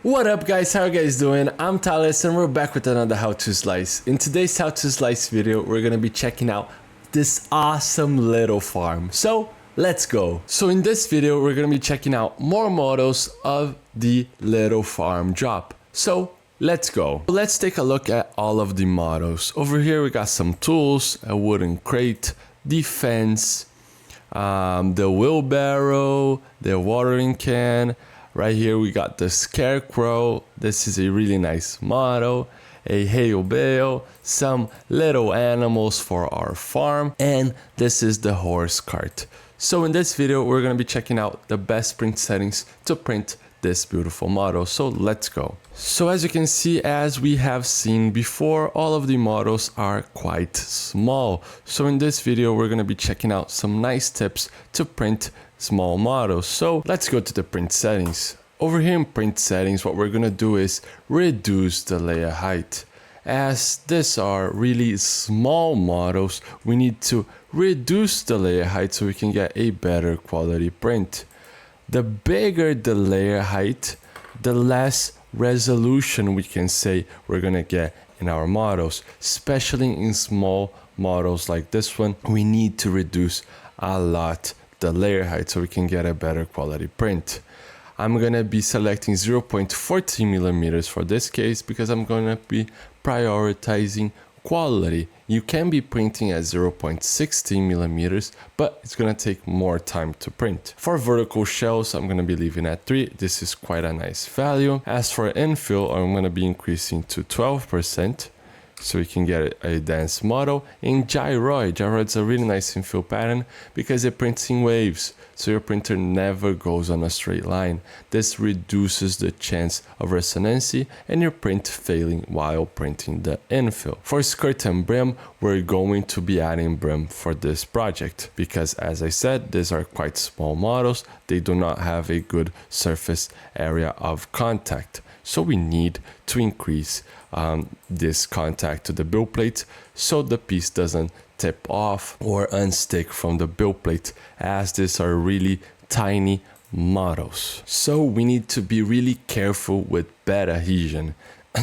What up guys, how are you guys doing? I'm Thales and we're back with another how to slice. In today's how to slice video, we're gonna be checking out this awesome little farm. So let's go. So in this video, we're gonna be checking out more models of the little farm drop. So let's go. Let's take a look at all of the models. Over here we got some tools, a wooden crate, the fence, the wheelbarrow, the watering can. Right here we got the scarecrow. This is a really nice model. A hail bale, some little animals for our farm, and this is the horse cart. So in this video we're going to be checking out the best print settings to print this beautiful model. So let's go. So as you can see, as we have seen before, all of the models are quite small. So in this video we're going to be checking out some nice tips to print small models. So let's go to the print settings. Over here in print settings, what we're going to do is reduce the layer height. As these are really small models, we need to reduce the layer height so we can get a better quality print. The bigger the layer height, the less resolution we can say we're gonna get in our models. Especially in small models like this one, we need to reduce a lot the layer height so we can get a better quality print. I'm gonna be selecting 0.14 millimeters for this case because I'm gonna be prioritizing quality. You can be printing at 0.16 millimeters, but it's gonna take more time to print. For vertical shells, I'm gonna be leaving at 3. This is quite a nice value. As for infill, I'm gonna be increasing to 12%. So we can get a dense model. In gyroid is a really nice infill pattern because it prints in waves, so your printer never goes on a straight line. This reduces the chance of resonancy and your print failing while printing the infill. For skirt and brim, we're going to be adding brim for this project because, as I said, these are quite small models. They do not have a good surface area of contact. So we need to increase this contact to the build plate so the piece doesn't tip off or unstick from the build plate, as these are really tiny models. So we need to be really careful with bad adhesion.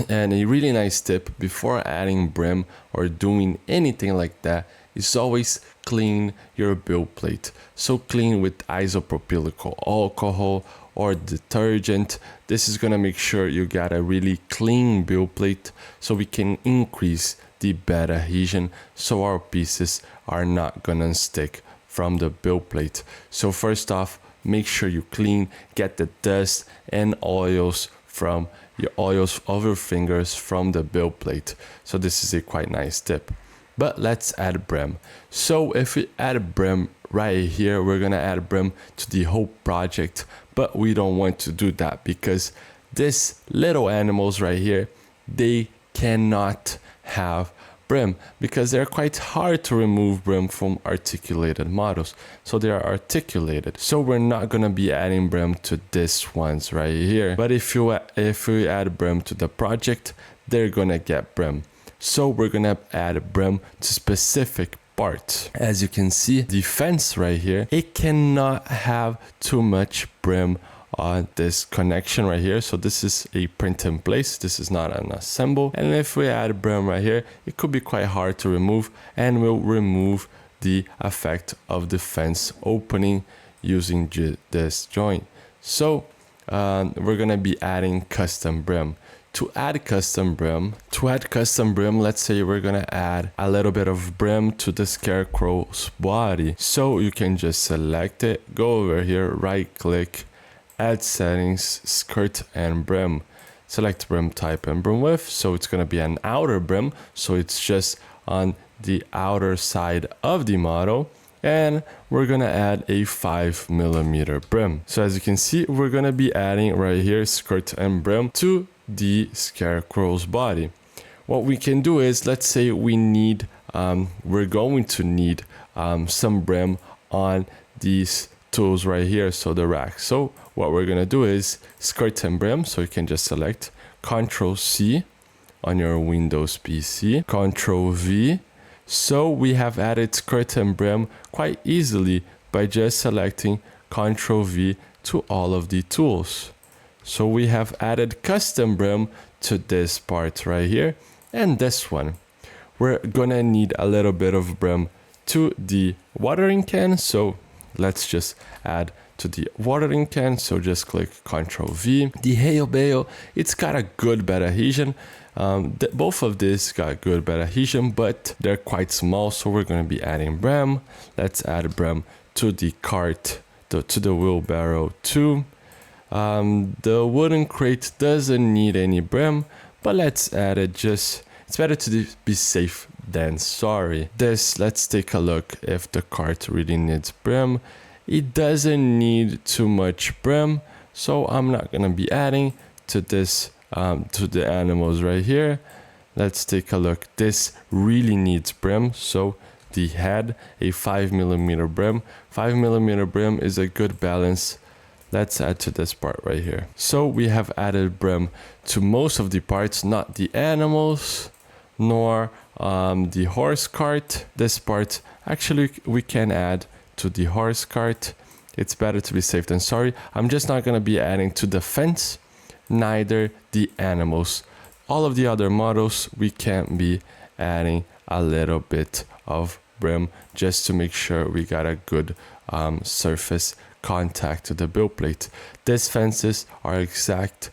And a really nice tip before adding brim or doing anything like that is always clean your build plate. So clean with isopropyl alcohol or detergent. This is gonna make sure you got a really clean build plate so we can increase the bed adhesion so our pieces are not gonna stick from the build plate. So first off, make sure you clean, get the dust and oils of your fingers from the build plate. So this is a quite nice tip. But let's add brim. So if we add brim right here, we're gonna add brim to the whole project, but we don't want to do that because these little animals right here, they cannot have brim because they're quite hard to remove brim from articulated models. So they are articulated. So we're not gonna be adding brim to these ones right here. But if we add brim to the project, they're gonna get brim. So we're gonna add brim to specific parts. As you can see, the fence right here, it cannot have too much brim on this connection right here. So this is a print in place, this is not an assemble. And if we add brim right here, it could be quite hard to remove, and we'll remove the effect of the fence opening using this joint. So we're gonna be adding custom brim. To add custom brim, let's say we're gonna add a little bit of brim to the scarecrow's body. So you can just select it, go over here, right click, add settings, skirt and brim. Select brim type and brim width. So it's gonna be an outer brim. So it's just on the outer side of the model. And we're gonna add a 5 millimeter brim. So as you can see, we're gonna be adding right here skirt and brim to the scarecrow's body. What we can do is, let's say we need, we're going to need some brim on these tools right here, so the rack. So what we're gonna do is skirt and brim. So you can just select Ctrl C on your Windows PC, Ctrl V. So we have added skirt and brim quite easily by just selecting Ctrl V to all of the tools. So we have added custom brim to this part right here and this one. We're gonna need a little bit of brim to the watering can, so let's just add to the watering can. So just click Ctrl V. The hail bale, it's got a good bed adhesion. Both of these got good bed adhesion, but they're quite small, so we're going to be adding brim. Let's add brim to the cart, to the wheelbarrow too. The wooden crate doesn't need any brim, but let's add it. Just it's better to be safe than sorry. Let's take a look if the cart really needs brim. It doesn't need too much brim, so I'm not gonna be adding to this to the animals right here. Let's take a look. This really needs brim, so the head, a 5mm brim. 5mm brim is a good balance. Let's add to this part right here. So we have added brim to most of the parts, not the animals, nor the horse cart. This part, actually, we can add to the horse cart. It's better to be safe than sorry. I'm just not going to be adding to the fence, neither the animals. All of the other models, we can be adding a little bit of brim just to make sure we got a good surface contact to the build plate. These fences are exact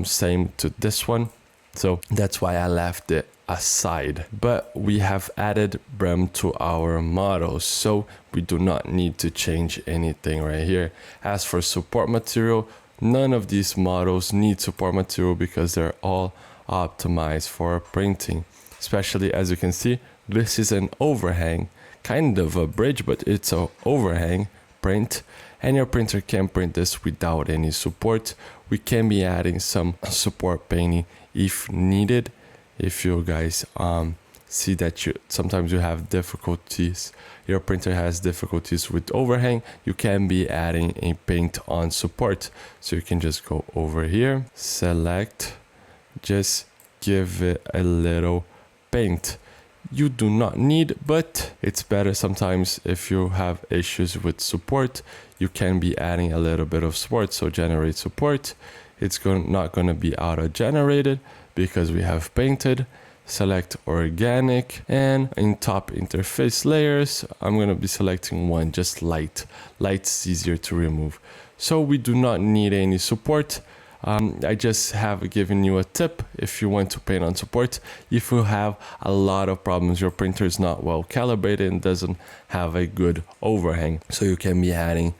same to this one, so that's why I left it aside. But we have added brim to our models, so we do not need to change anything right here. As for support material, none of these models need support material because they're all optimized for printing. Especially, as you can see, this is an overhang, kind of a bridge, but it's an overhang print, and your printer can print this without any support. We can be adding some support painting if needed. If you guys see that sometimes you have difficulties, your printer has difficulties with overhang, you can be adding a paint on support. So you can just go over here, select, just give it a little paint. You do not need, but it's better sometimes if you have issues with support, you can be adding a little bit of support. So generate support. It's not going to be auto generated because we have painted. Select organic, and in top interface layers, I'm going to be selecting one, just light. Light's easier to remove. So we do not need any support. I just have given you a tip if you want to paint on support. If you have a lot of problems, your printer is not well calibrated and doesn't have a good overhang, so you can be adding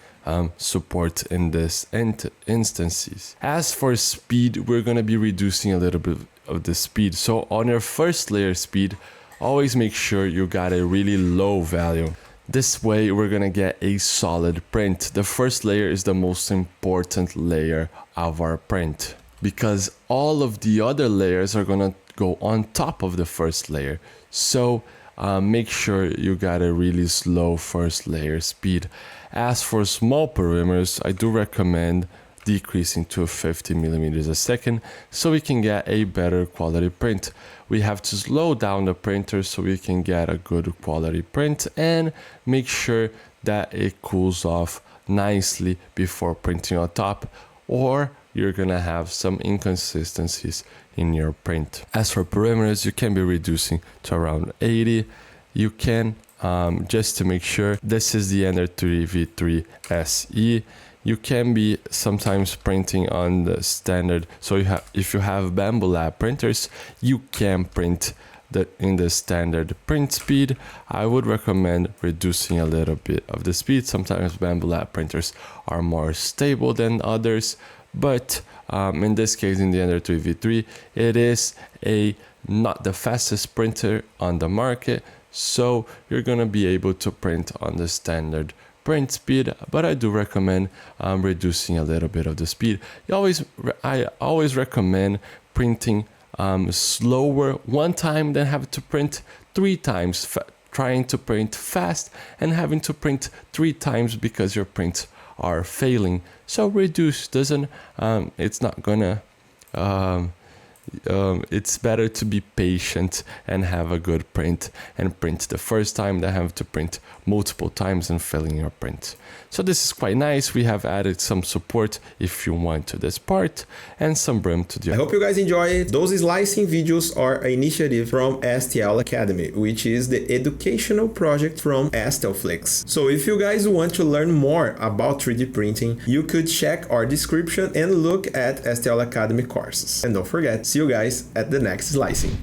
support in this instances. As for speed, we're going to be reducing a little bit of the speed. So on your first layer speed, always make sure you got a really low value. This way we're gonna get a solid print. The first layer is the most important layer of our print because all of the other layers are gonna go on top of the first layer. So make sure you got a really slow first layer speed. As for small perimeters, I do recommend decreasing to 50mm a second so we can get a better quality print. We have to slow down the printer so we can get a good quality print and make sure that it cools off nicely before printing on top, or you're gonna have some inconsistencies in your print. As for perimeters, you can be reducing to around 80. You can just to make sure. This is the Ender 3 V3 SE. You can be sometimes printing on the standard. So if you have Bamboo Lab printers, you can print in the standard print speed. I would recommend reducing a little bit of the speed. Sometimes Bamboo Lab printers are more stable than others, but in this case, in the Ender 3 V3, it is not the fastest printer on the market, so you're gonna be able to print on the standard print speed, but I do recommend reducing a little bit of the speed. I always recommend printing slower one time than having to print 3 times, trying to print fast and having to print 3 times because your prints are failing. So reduce it's not gonna it's better to be patient and have a good print and print the first time than have to print multiple times and failing your print. So this is quite nice. We have added some support if you want to this part and some brim to the. I hope you guys enjoy it. Those slicing videos are an initiative from STL Academy, which is the educational project from STL. So if you guys want to learn more about 3D printing, you could check our description and look at STL Academy courses. And don't forget, see you guys at the next slicing.